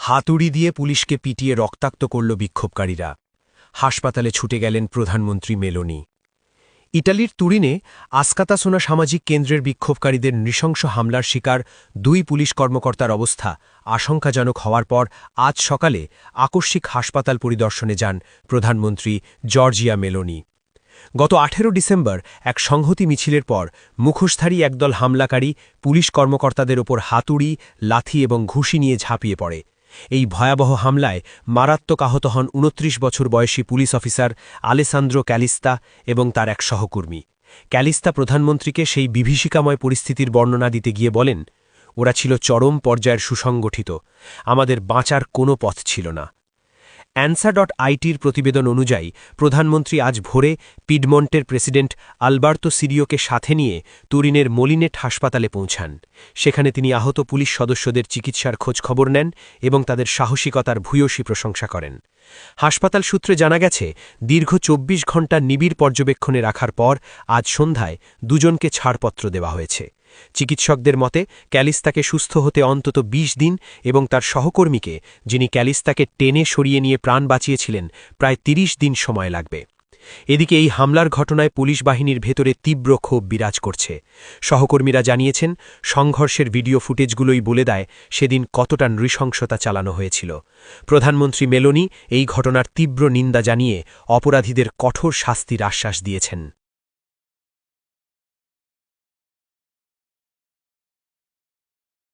হাতুড়ি দিয়ে পুলিশকে পিটিয়ে রক্তাক্ত করল বিক্ষোভকারীরা। হাসপাতালে ছুটে গেলেন প্রধানমন্ত্রী মেলোনি। ইটালির তুরিনে আসকাতাসোনা সামাজিক কেন্দ্রের বিক্ষোভকারীদের নৃশংস হামলার শিকার 2 পুলিশ কর্মকর্তার অবস্থা আশঙ্কাজনক হওয়ার পর আজ সকালে আকস্মিক হাসপাতাল পরিদর্শনে যান প্রধানমন্ত্রী জর্জিয়া মেলোনি। গত 18 ডিসেম্বর এক সংহতি মিছিলের পর মুখোশধারী একদল হামলাকারী পুলিশ কর্মকর্তাদের ওপর হাতুড়ি, লাথি এবং ঘুষি নিয়ে ঝাঁপিয়ে পড়ে। এই ভয়াবহ হামলায় মারাত্মক আহত হন 29 বছর বয়সী পুলিশ অফিসার আলেসান্দ্রো ক্যালিস্তা এবং তার এক সহকর্মী। ক্যালিস্তা প্রধানমন্ত্রীকে সেই বিভীষিকাময় পরিস্থিতির বর্ণনা দিতে গিয়ে বলেন, ওরা ছিল চরম পর্যায়ের সুসংগঠিত, আমাদের বাঁচার কোনো পথ ছিল না। ANSA.ITর প্রতিবেদন অনুযায়ী প্রধানমন্ত্রী আজ ভোরে পিডমন্টের প্রেসিডেন্ট আলবার্তো সিরিওকে সাথে নিয়ে তুরিনের মোলিনেট হাসপাতালে পৌঁছান। সেখানে তিনি আহত পুলিশ সদস্যদের চিকিৎসার খোঁজখবর নেন এবং তাদের সাহসিকতার ভূয়সী প্রশংসা করেন। হাসপাতাল সূত্রে জানা গেছে, দীর্ঘ 24 ঘণ্টা নিবিড় পর্যবেক্ষণে রাখার পর আজ সন্ধ্যায় দুজনকে ছাড়পত্র দেওয়া হয়েছে। চিকিৎসকদের মতে ক্যালিস্তাকে সুস্থ হতে অন্তত 20 দিন এবং তার সহকর্মীকে, যিনি ক্যালিস্তাকে টেনে সরিয়ে নিয়ে প্রাণ বাঁচিয়েছিলেন, প্রায় 30 দিন সময় লাগবে। এদিকে এই হামলার ঘটনায় পুলিশ বাহিনীর ভেতরে তীব্র ক্ষোভ বিরাজ করছে। সহকর্মীরা জানিয়েছেন, সংঘর্ষের ভিডিও ফুটেজগুলোই বলে দেয় সেদিন কতটা নৃশংসতা চালানো হয়েছিল। প্রধানমন্ত্রী মেলোনি এই ঘটনার তীব্র নিন্দা জানিয়ে অপরাধীদের কঠোর শাস্তির আশ্বাস দিয়েছেন।